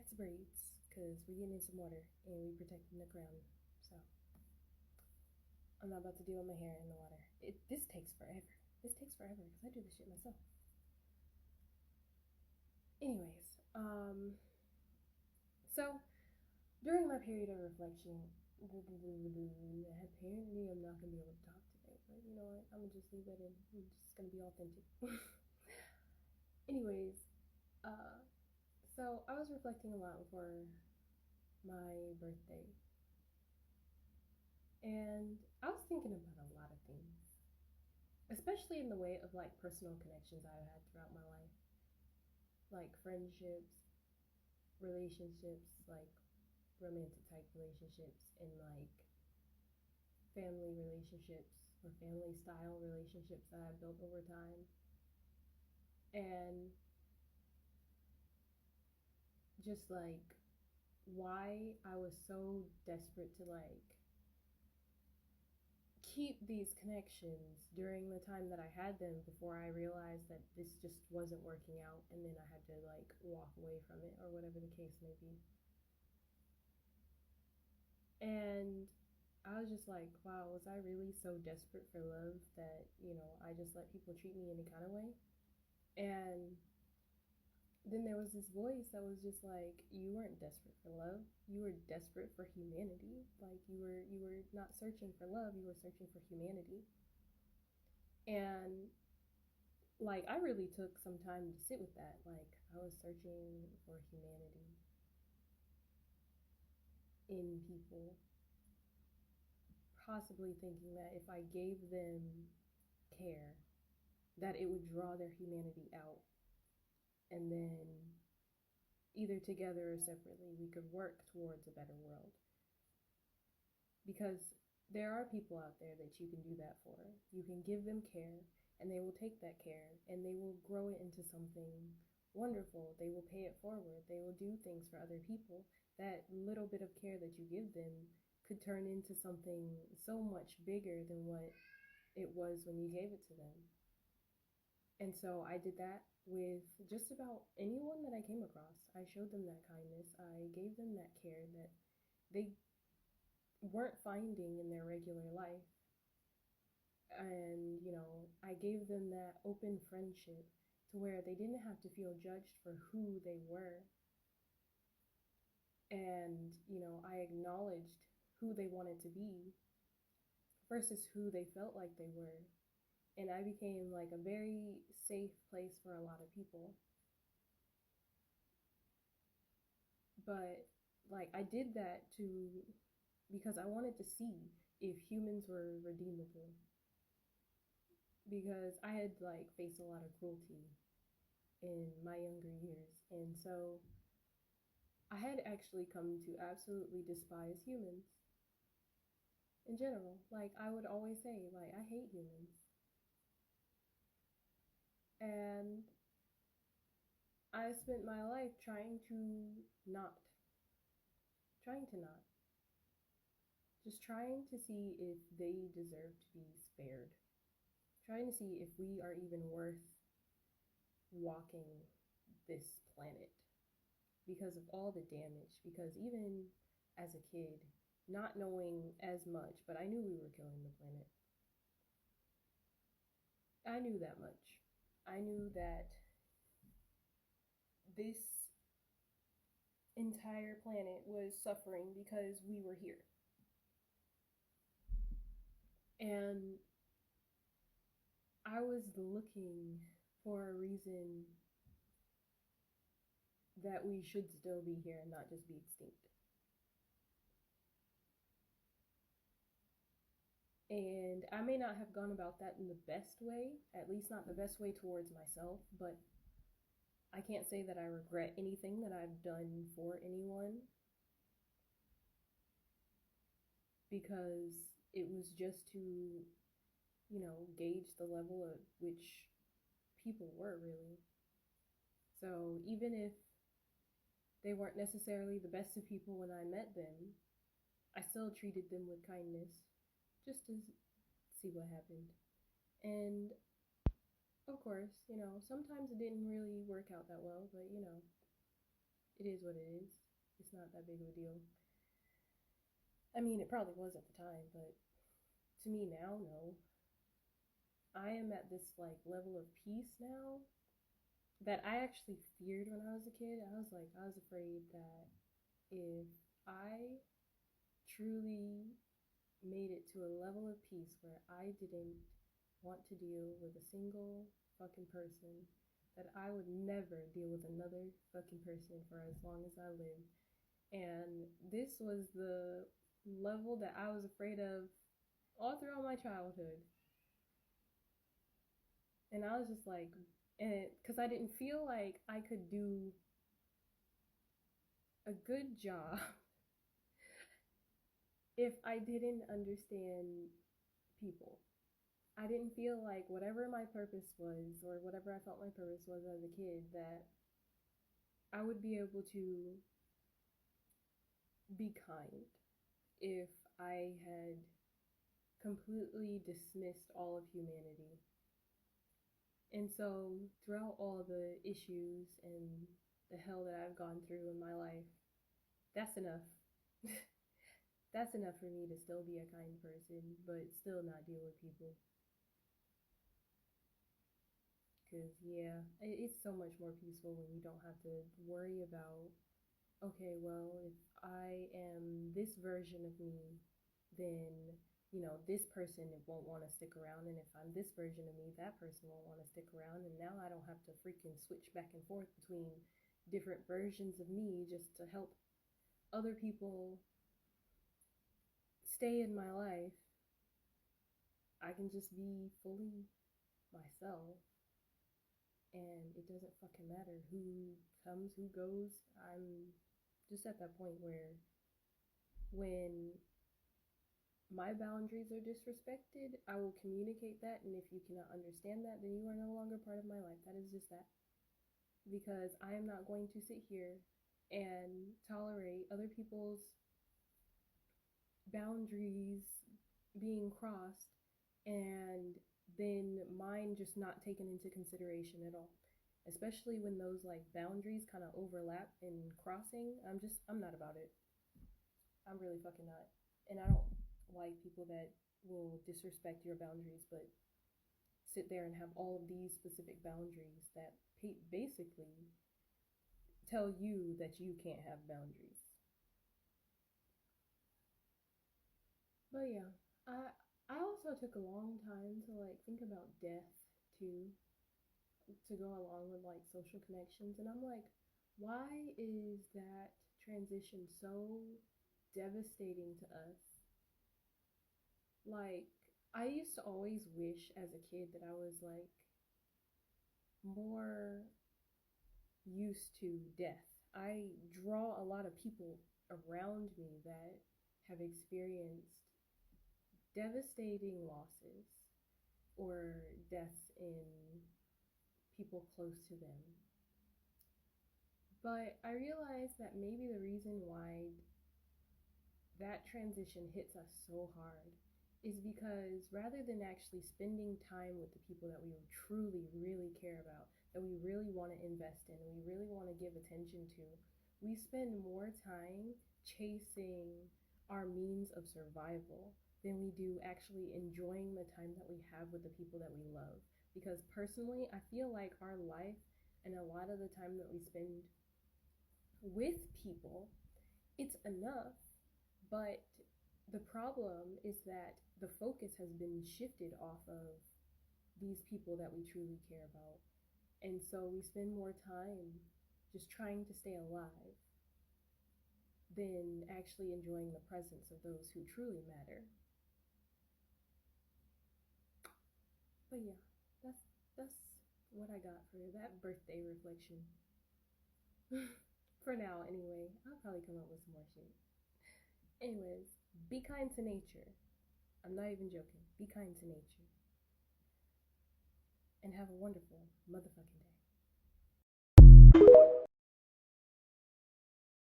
back to braids because we're getting in some water and we protecting the crown. So I'm not about to deal with my hair in the water. This takes forever. This takes forever because I do this shit myself. Anyways, so during my period of reflection, apparently I'm not gonna be able to talk today, but you know what? I'm gonna just leave that in. I'm just gonna be authentic. Anyways, so I was reflecting a lot before my birthday, and I was thinking about a lot of things, especially in the way of like personal connections I've had throughout my life, like friendships, relationships, like romantic type relationships, and like family relationships or family style relationships that I've built over time. And just like why I was so desperate to like keep these connections during the time that I had them before I realized that this just wasn't working out, and then I had to like walk away from it or whatever the case may be. And I was just like, wow, was I really so desperate for love that, I just let people treat me any kind of way? And then there was this voice that was just like, you weren't desperate for love, you were desperate for humanity. Like you were not searching for love, you were searching for humanity. And like I really took some time to sit with that. Like I was searching for humanity in people, possibly thinking that if I gave them care, that it would draw their humanity out, and then either together or separately we could work towards a better world. Because there are people out there that you can do that for. You can give them care, and they will take that care and they will grow it into something wonderful. They will pay it forward. They will do things for other people. That little bit of care that you give them could turn into something so much bigger than what it was when you gave it to them. And so I did that with just about anyone that I came across. I showed them that kindness. I gave them that care that they weren't finding in their regular life. And, I gave them that open friendship to where they didn't have to feel judged for who they were. And, I acknowledged who they wanted to be versus who they felt like they were. And I became like a very safe place for a lot of people. But like I did that because I wanted to see if humans were redeemable, because I had like faced a lot of cruelty in my younger years, and so I had actually come to absolutely despise humans in general. Like I would always say, like, I hate humans. And I spent my life trying to not, just trying to see if they deserve to be spared, trying to see if we are even worth walking this planet because of all the damage. Because even as a kid, not knowing as much, but I knew we were killing the planet. I knew that much. I knew that this entire planet was suffering because we were here. And I was looking for a reason that we should still be here and not just be extinct. And I may not have gone about that in the best way, at least not the best way towards myself, but I can't say that I regret anything that I've done for anyone, because it was just to, gauge the level at which people were really. So even if they weren't necessarily the best of people when I met them, I still treated them with kindness just to see what happened. And of course, sometimes it didn't really work out that well, but it is what it is. It's not that big of a deal. I mean, it probably was at the time, but to me now, no. I am at this like level of peace now that I actually feared when I was a kid. I was afraid that if I truly made it to a level of peace where I didn't want to deal with a single fucking person, that I would never deal with another fucking person for as long as I lived. And this was the level that I was afraid of all throughout my childhood. And I was just like, and because I didn't feel like I could do a good job if I didn't understand people. I didn't feel like whatever my purpose was, or whatever I felt my purpose was as a kid, that I would be able to be kind if I had completely dismissed all of humanity. And so, throughout all the issues and the hell that I've gone through in my life, that's enough. That's enough for me to still be a kind person, but still not deal with people. Because, yeah, it's so much more peaceful when you don't have to worry about, okay, well, if I am this version of me, then, this person won't want to stick around. And if I'm this version of me, that person won't want to stick around. And now I don't have to freaking switch back and forth between different versions of me just to help other people stay in my life. I can just be fully myself. And it doesn't fucking matter who comes, who goes. I'm just at that point where when my boundaries are disrespected, I will communicate that, and if you cannot understand that, then you are no longer part of my life. That is just that. Because I am not going to sit here and tolerate other people's boundaries being crossed and then mine just not taken into consideration at all. Especially when those like boundaries kind of overlap in crossing. I'm not about it. I'm really fucking not. And I don't like people that will disrespect your boundaries, but sit there and have all of these specific boundaries that basically tell you that you can't have boundaries. But yeah, I also took a long time to like think about death too, to go along with like social connections, and I'm like, why is that transition so devastating to us? Like, I used to always wish as a kid that I was like more used to death. I draw a lot of people around me that have experienced devastating losses or deaths in people close to them. But I realized that maybe the reason why that transition hits us so hard is because rather than actually spending time with the people that we truly, really care about, that we really want to invest in, we really want to give attention to, we spend more time chasing our means of survival than we do actually enjoying the time that we have with the people that we love. Because personally, I feel like our life and a lot of the time that we spend with people, it's enough, but the problem is that the focus has been shifted off of these people that we truly care about. And so we spend more time just trying to stay alive than actually enjoying the presence of those who truly matter. But yeah, that's what I got for that birthday reflection. For now, anyway. I'll probably come up with some more shit. Anyways, be kind to nature. I'm not even joking. Be kind to nature. And have a wonderful motherfucking day.